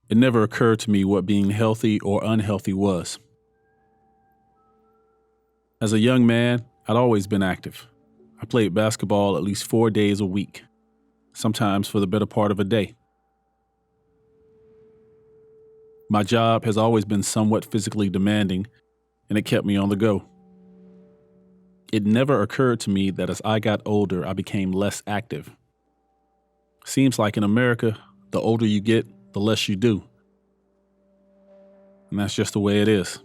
It never occurred to me what being healthy or unhealthy was. As a young man, I'd always been active. I played basketball at least 4 days a week, sometimes for the better part of a day. My job has always been somewhat physically demanding, and it kept me on the go. It never occurred to me that as I got older, I became less active. Seems like in America, the older you get, the less you do. And that's just the way it is.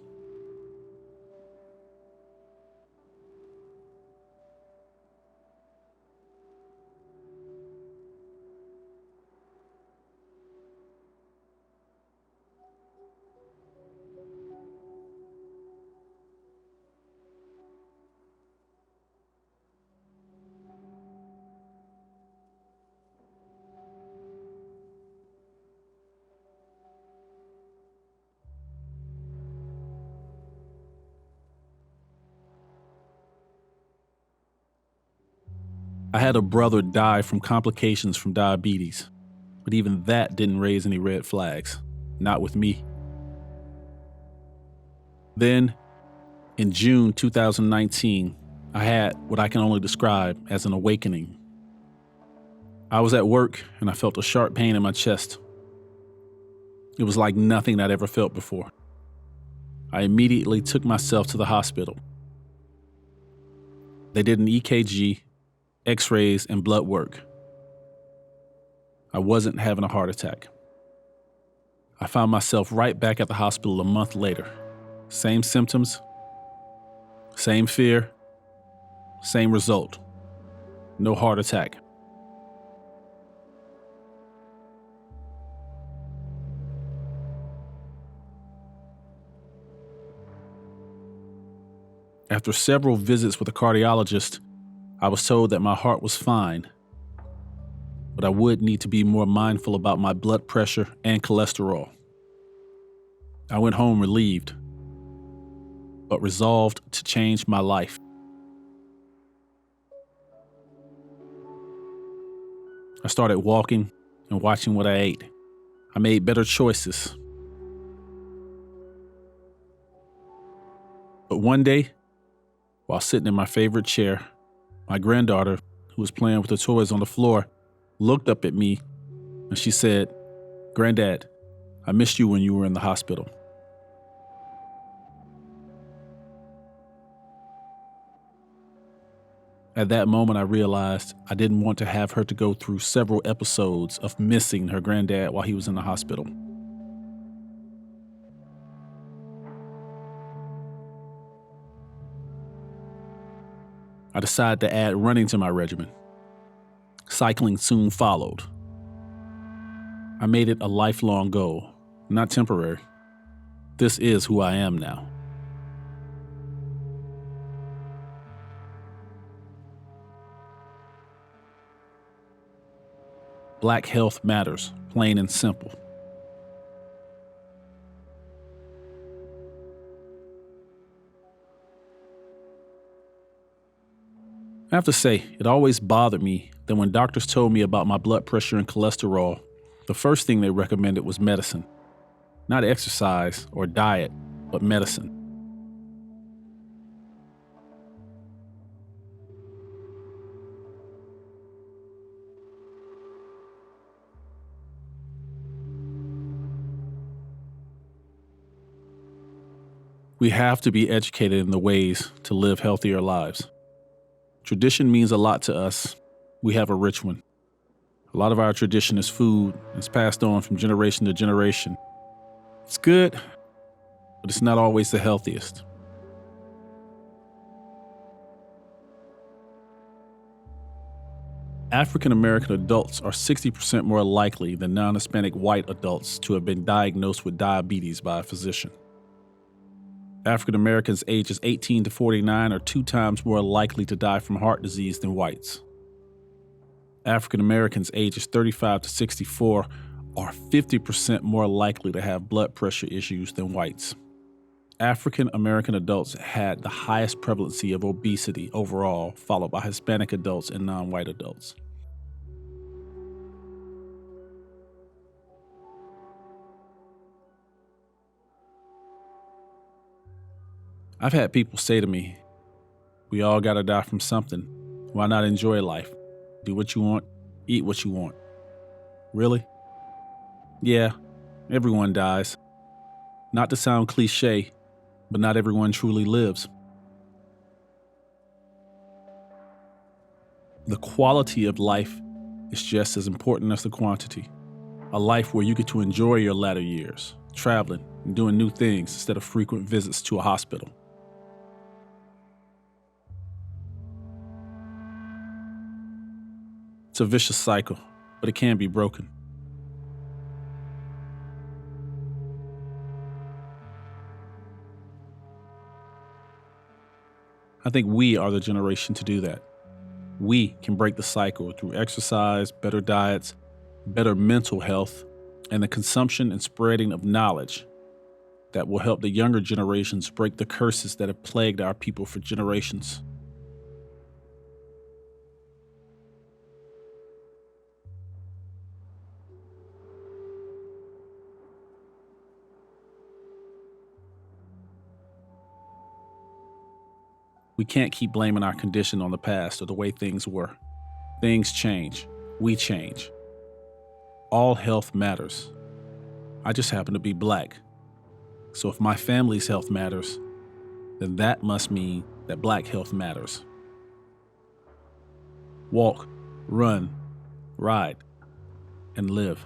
I had a brother die from complications from diabetes, but even that didn't raise any red flags. Not with me. Then, in June 2019, I had what I can only describe as an awakening. I was at work and I felt a sharp pain in my chest. It was like nothing I'd ever felt before. I immediately took myself to the hospital. They did an EKG, X-rays, and blood work. I wasn't having a heart attack. I found myself right back at the hospital a month later. Same symptoms, same fear, same result. No heart attack. After several visits with a cardiologist, I was told that my heart was fine, but I would need to be more mindful about my blood pressure and cholesterol. I went home relieved, but resolved to change my life. I started walking and watching what I ate. I made better choices. But one day, while sitting in my favorite chair, my granddaughter, who was playing with the toys on the floor, looked up at me and she said, "Granddad, I missed you when you were in the hospital." At that moment, I realized I didn't want to have her to go through several episodes of missing her granddad while he was in the hospital. I decided to add running to my regimen. Cycling soon followed. I made it a lifelong goal, not temporary. This is who I am now. Black health matters, plain and simple. I have to say, it always bothered me that when doctors told me about my blood pressure and cholesterol, the first thing they recommended was medicine. Not exercise or diet, but medicine. We have to be educated in the ways to live healthier lives. Tradition means a lot to us. We have a rich one. A lot of our tradition is food. It's passed on from generation to generation. It's good, but it's not always the healthiest. African American adults are 60% more likely than non-Hispanic white adults to have been diagnosed with diabetes by a physician. African Americans ages 18 to 49 are 2 times more likely to die from heart disease than whites. African Americans ages 35 to 64 are 50% more likely to have blood pressure issues than whites. African American adults had the highest prevalency of obesity overall, followed by Hispanic adults and non-white adults. I've had people say to me, we all gotta die from something. Why not enjoy life? Do what you want, eat what you want. Really? Yeah, everyone dies. Not to sound cliche, but not everyone truly lives. The quality of life is just as important as the quantity. A life where you get to enjoy your latter years, traveling and doing new things instead of frequent visits to a hospital. It's a vicious cycle, but it can be broken. I think we are the generation to do that. We can break the cycle through exercise, better diets, better mental health, and the consumption and spreading of knowledge that will help the younger generations break the curses that have plagued our people for generations. We can't keep blaming our condition on the past or the way things were. Things change. We change. All health matters. I just happen to be Black. So if my family's health matters, then that must mean that Black health matters. Walk, run, ride, and live.